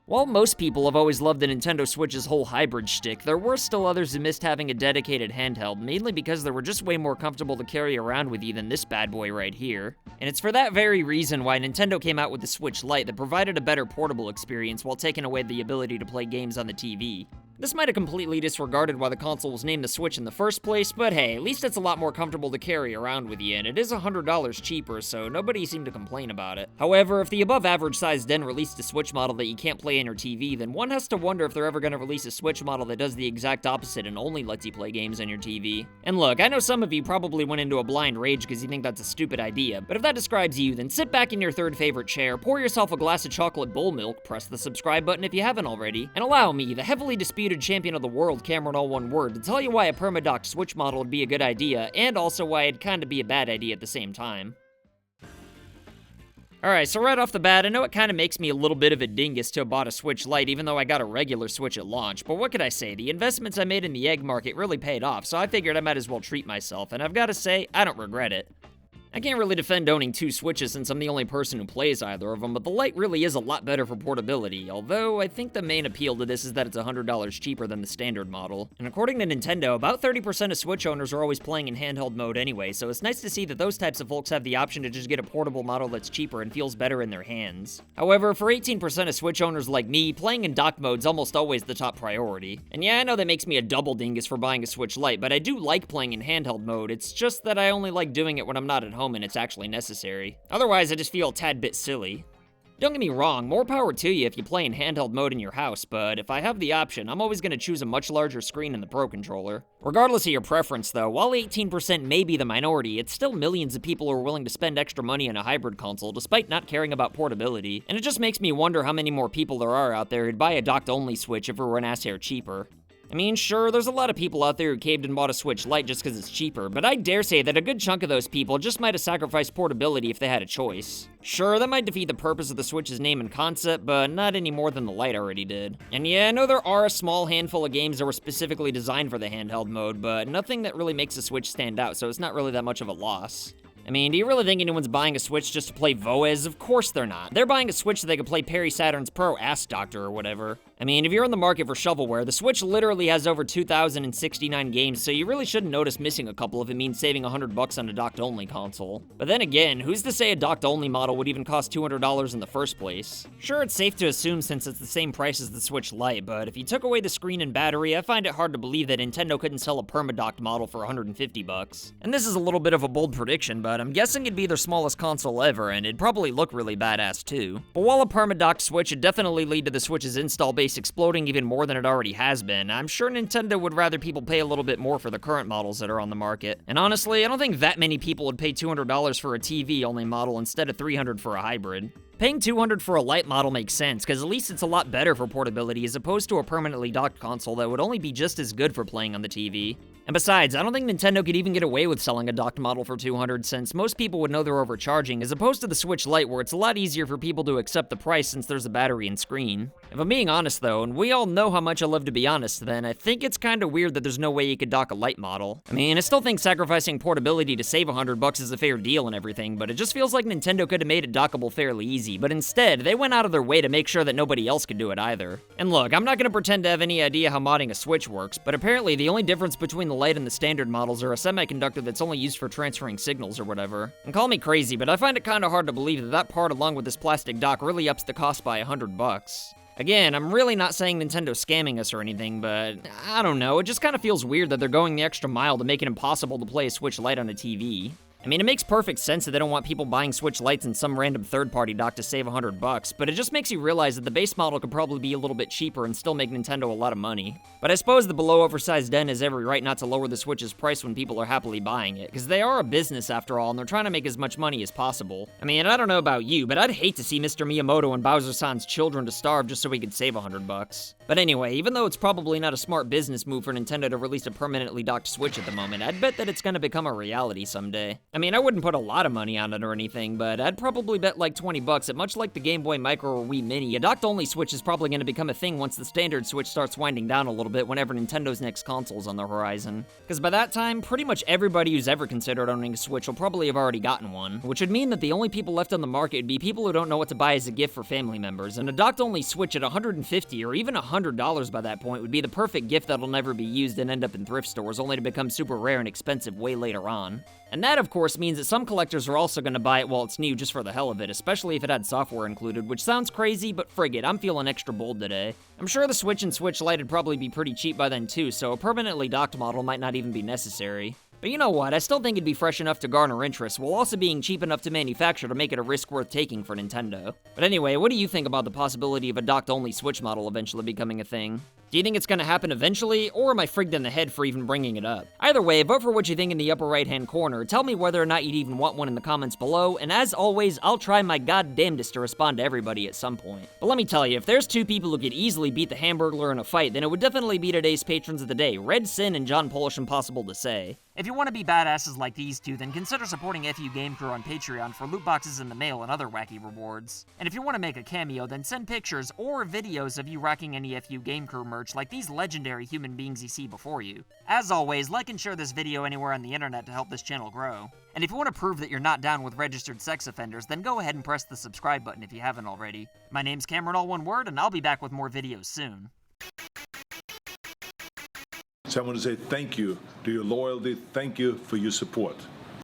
While most people have always loved the Nintendo Switch's whole hybrid shtick, there were still others who missed having a dedicated handheld, mainly because they were just way more comfortable to carry around with you than this bad boy right here. And it's for that very reason why Nintendo came out with the Switch Lite that provided a better portable experience while taking away the ability to play games on the TV. This might have completely disregarded why the console was named the Switch in the first place, but hey, at least it's a lot more comfortable to carry around with you, and it is $100 cheaper, so nobody seemed to complain about it. However, if the above average size den released a Switch model that you can't play in your TV, then one has to wonder if they're ever going to release a Switch model that does the exact opposite and only lets you play games on your TV. And look, I know some of you probably went into a blind rage because you think that's a stupid idea, but if that describes you, then sit back in your third favorite chair, pour yourself a glass of chocolate bull milk, press the subscribe button if you haven't already, and allow me, the heavily disputed champion of the world, CameronAllOneWord, to tell you why a permadocked Switch model would be a good idea, and also why it'd kinda be a bad idea at the same time. Alright, so right off the bat, I know it kinda makes me a little bit of a dingus to have bought a Switch Lite even though I got a regular Switch at launch, but what could I say, the investments I made in the egg market really paid off, so I figured I might as well treat myself, and I've gotta say, I don't regret it. I can't really defend owning two Switches since I'm the only person who plays either of them, but the Lite really is a lot better for portability, although I think the main appeal to this is that it's $100 cheaper than the standard model. And according to Nintendo, about 30% of Switch owners are always playing in handheld mode anyway, so it's nice to see that those types of folks have the option to just get a portable model that's cheaper and feels better in their hands. However, for 18% of Switch owners like me, playing in dock mode's almost always the top priority. And yeah, I know that makes me a double dingus for buying a Switch Lite, but I do like playing in handheld mode, it's just that I only like doing it when I'm not at home and it's actually necessary. Otherwise, I just feel a tad bit silly. Don't get me wrong, more power to you if you play in handheld mode in your house, but if I have the option, I'm always going to choose a much larger screen in the Pro Controller. Regardless of your preference though, while 18% may be the minority, it's still millions of people who are willing to spend extra money on a hybrid console despite not caring about portability, and it just makes me wonder how many more people there are out there who'd buy a docked-only Switch if it were an ass hair cheaper. I mean, sure, there's a lot of people out there who caved and bought a Switch Lite just because it's cheaper, but I dare say that a good chunk of those people just might have sacrificed portability if they had a choice. Sure, that might defeat the purpose of the Switch's name and concept, but not any more than the Lite already did. And yeah, I know there are a small handful of games that were specifically designed for the handheld mode, but nothing that really makes the Switch stand out, so it's not really that much of a loss. I mean, do you really think anyone's buying a Switch just to play Voez? Of course they're not. They're buying a Switch so they can play Perry Saturn's Pro Ass Doctor or whatever. I mean, if you're in the market for shovelware, the Switch literally has over 2,069 games, so you really shouldn't notice missing a couple if it means saving $100 on a docked-only console. But then again, who's to say a docked-only model would even cost $200 in the first place? Sure, it's safe to assume since it's the same price as the Switch Lite, but if you took away the screen and battery, I find it hard to believe that Nintendo couldn't sell a permadocked model for $150. And this is a little bit of a bold prediction, but I'm guessing it'd be their smallest console ever, and it'd probably look really badass too. But while a permadocked Switch would definitely lead to the Switch's install base exploding even more than it already has been, I'm sure Nintendo would rather people pay a little bit more for the current models that are on the market. And honestly, I don't think that many people would pay $200 for a TV-only model instead of $300 for a hybrid. Paying $200 for a Lite model makes sense, because at least it's a lot better for portability as opposed to a permanently docked console that would only be just as good for playing on the TV. And besides, I don't think Nintendo could even get away with selling a docked model for $200 since most people would know they're overcharging, as opposed to the Switch Lite where it's a lot easier for people to accept the price since there's a battery and screen. If I'm being honest though, and we all know how much I love to be honest, then I think it's kinda weird that there's no way you could dock a Lite model. I mean, I still think sacrificing portability to save $100 is a fair deal and everything, but it just feels like Nintendo could have made it dockable fairly easy, but instead, they went out of their way to make sure that nobody else could do it either. And look, I'm not gonna pretend to have any idea how modding a Switch works, but apparently the only difference between the Lite and the standard models are a semiconductor that's only used for transferring signals or whatever. And call me crazy, but I find it kinda hard to believe that that part along with this plastic dock really ups the cost by $100. Again, I'm really not saying Nintendo's scamming us or anything, but I don't know, it just kinda feels weird that they're going the extra mile to make it impossible to play a Switch Lite on a TV. I mean, it makes perfect sense that they don't want people buying Switch Lites in some random third-party dock to save $100, but it just makes you realize that the base model could probably be a little bit cheaper and still make Nintendo a lot of money. But I suppose the below-oversized den has every right not to lower the Switch's price when people are happily buying it, because they are a business after all, and they're trying to make as much money as possible. I mean, I don't know about you, but I'd hate to see Mr. Miyamoto and Bowser-san's children to starve just so we could save $100. But anyway, even though it's probably not a smart business move for Nintendo to release a permanently docked Switch at the moment, I'd bet that it's gonna become a reality someday. I mean, I wouldn't put a lot of money on it or anything, but I'd probably bet like 20 bucks that much like the Game Boy Micro or Wii Mini, a docked-only Switch is probably going to become a thing once the standard Switch starts winding down a little bit whenever Nintendo's next console's on the horizon. Because by that time, pretty much everybody who's ever considered owning a Switch will probably have already gotten one, which would mean that the only people left on the market would be people who don't know what to buy as a gift for family members, and a docked-only Switch at $150 or even $100 by that point would be the perfect gift that'll never be used and end up in thrift stores, only to become super rare and expensive way later on. And that, of course, means that some collectors are also going to buy it while it's new just for the hell of it, especially if it had software included, which sounds crazy, but frig it, I'm feeling extra bold today. I'm sure the Switch and Switch Lite would probably be pretty cheap by then too, so a permanently docked model might not even be necessary. But you know what, I still think it'd be fresh enough to garner interest, while also being cheap enough to manufacture to make it a risk worth taking for Nintendo. But anyway, what do you think about the possibility of a docked-only Switch model eventually becoming a thing? Do you think it's gonna happen eventually, or am I frigged in the head for even bringing it up? Either way, vote for what you think in the upper right-hand corner, tell me whether or not you'd even want one in the comments below, and as always, I'll try my goddamnedest to respond to everybody at some point. But let me tell you, if there's two people who could easily beat the Hamburglar in a fight, then it would definitely be today's patrons of the day, Red Sin and John Polish Impossible to Say. If you want to be badasses like these two, then consider supporting FU Game Crew on Patreon for loot boxes in the mail and other wacky rewards. And if you want to make a cameo, then send pictures or videos of you rocking any FU Game Crew merch like these legendary human beings you see before you. As always, like and share this video anywhere on the internet to help this channel grow. And if you want to prove that you're not down with registered sex offenders, then go ahead and press the subscribe button if you haven't already. My name's CameronAllOneWord, and I'll be back with more videos soon. So I want to say thank you to your loyalty, thank you for your support.